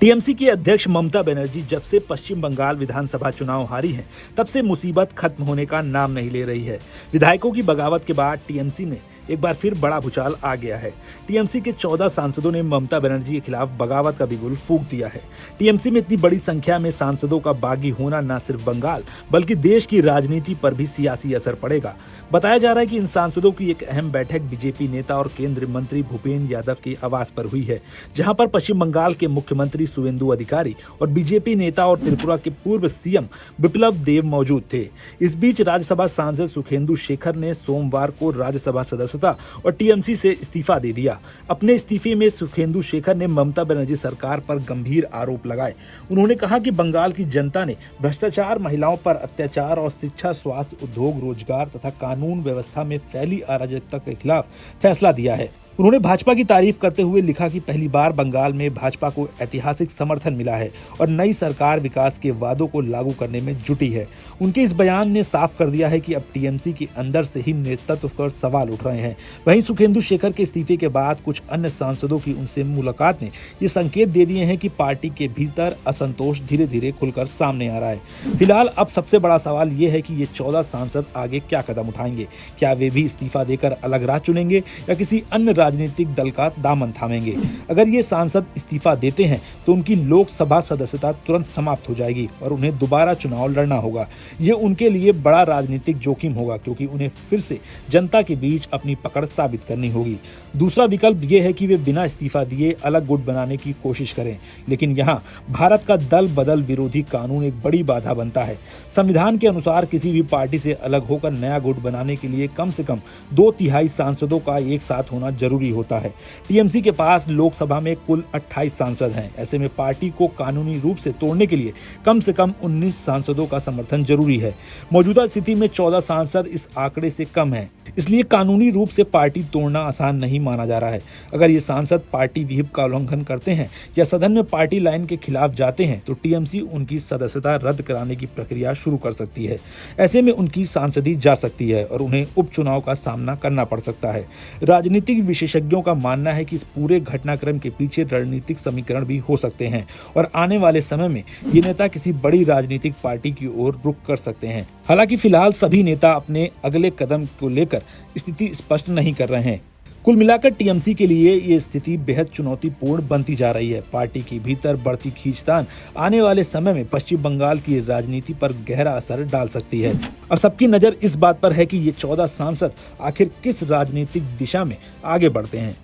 TMC की अध्यक्ष ममता बनर्जी जब से पश्चिम बंगाल विधानसभा चुनाव हारी हैं, तब से मुसीबत खत्म होने का नाम नहीं ले रही है। विधायकों की बगावत के बाद टीएमसी में एक बार फिर बड़ा भूचाल आ गया है। टीएमसी के 14 सांसदों ने ममता बनर्जी के खिलाफ बगावत का बिगुल फूंक दिया है। टीएमसी में इतनी बड़ी संख्या में सांसदों का बागी होना न सिर्फ बंगाल बल्कि देश की राजनीति पर भी सियासी असर पड़ेगा। बताया जा रहा है कि इन सांसदों की एक अहम बैठक बीजेपी नेता और केंद्रीय मंत्री भूपेंद्र यादव के आवास पर हुई है, जहां पर पश्चिम बंगाल के मुख्यमंत्री शुवेंदु अधिकारी और बीजेपी नेता और त्रिपुरा के पूर्व सीएम बिप्लब देब मौजूद थे। इस बीच राज्यसभा सांसद सुखेंदु शेखर ने सोमवार को राज्यसभा सदस्यता और टीएमसी से इस्तीफा दे दिया। अपने इस्तीफे में सुखेंदु शेखर ने ममता बनर्जी सरकार पर गंभीर आरोप लगाए। उन्होंने कहा कि बंगाल की जनता ने भ्रष्टाचार, महिलाओं पर अत्याचार और शिक्षा, स्वास्थ्य, उद्योग, रोजगार तथा कानून व्यवस्था में फैली अराजकता के खिलाफ फैसला दिया है। उन्होंने भाजपा की तारीफ करते हुए लिखा कि पहली बार बंगाल में भाजपा को ऐतिहासिक समर्थन मिला है और नई सरकार विकास के वादों को लागू करने में जुटी है। उनके इस बयान ने साफ कर दिया है कि अब टीएमसी के अंदर से ही नेतृत्व पर सवाल उठ रहे हैं। वहीं सुखेंदु शेखर के इस्तीफे के बाद कुछ अन्य सांसदों की उनसे मुलाकात ने ये संकेत दे दिए हैं कि पार्टी के भीतर असंतोष धीरे धीरे खुलकर सामने आ रहा है। फिलहाल अब सबसे बड़ा सवाल ये है कि ये 14 सांसद आगे क्या कदम उठाएंगे। क्या वे भी इस्तीफा देकर अलग राह चुनेंगे या किसी अन्य राजनीतिक दल का दामन थामेंगे। अगर ये सांसद इस्तीफा देते हैं तो उनकी लोकसभा सदस्यता तुरंत समाप्त हो जाएगी और उन्हें दोबारा चुनाव लड़ना होगा। ये उनके लिए बड़ा राजनीतिक जोखिम होगा, क्योंकि उन्हें फिर से जनता के बीच अपनी पकड़ साबित करनी होगी। दूसरा विकल्प ये है कि वे बिना इस्तीफा दिए अलग गुट बनाने की कोशिश करें, लेकिन यहाँ भारत का दल बदल विरोधी कानून एक बड़ी बाधा बनता है। संविधान के अनुसार किसी भी पार्टी से अलग होकर नया गुट बनाने के लिए कम से कम 2/3 सांसदों का एक साथ होना जरूरी होता है। टीएमसी के पास लोकसभा में कुल 28 सांसद हैं। ऐसे में पार्टी को कानूनी रूप से तोड़ने के लिए कम से कम 19 सांसदों का समर्थन जरूरी है। मौजूदा स्थिति में 14 सांसद इस आंकड़े से कम हैं, इसलिए कानूनी रूप से पार्टी तोड़ना आसान नहीं माना जा रहा है। अगर ये सांसद पार्टी व्हिप का उल्लंघन करते हैं या सदन में पार्टी लाइन के खिलाफ जाते हैं तो टीएमसी उनकी सदस्यता रद्द कराने की प्रक्रिया शुरू कर सकती है। ऐसे में उनकी सांसदी जा सकती है और उन्हें उपचुनाव का सामना करना पड़ सकता है। राजनीतिक विशेषज्ञों का मानना है कि इस पूरे घटनाक्रम के पीछे रणनीतिक समीकरण भी हो सकते हैं और आने वाले समय में ये नेता किसी बड़ी राजनीतिक पार्टी की ओर रुख कर सकते हैं। हालांकि फिलहाल सभी नेता अपने अगले कदम को लेकर स्थिति स्पष्ट नहीं कर रहे हैं। कुल मिलाकर टीएमसी के लिए ये स्थिति बेहद चुनौतीपूर्ण बनती जा रही है। पार्टी के भीतर बढ़ती खींचतान आने वाले समय में पश्चिम बंगाल की राजनीति पर गहरा असर डाल सकती है। अब सबकी नजर इस बात पर है कि ये 14 सांसद आखिर किस राजनीतिक दिशा में आगे बढ़ते हैं।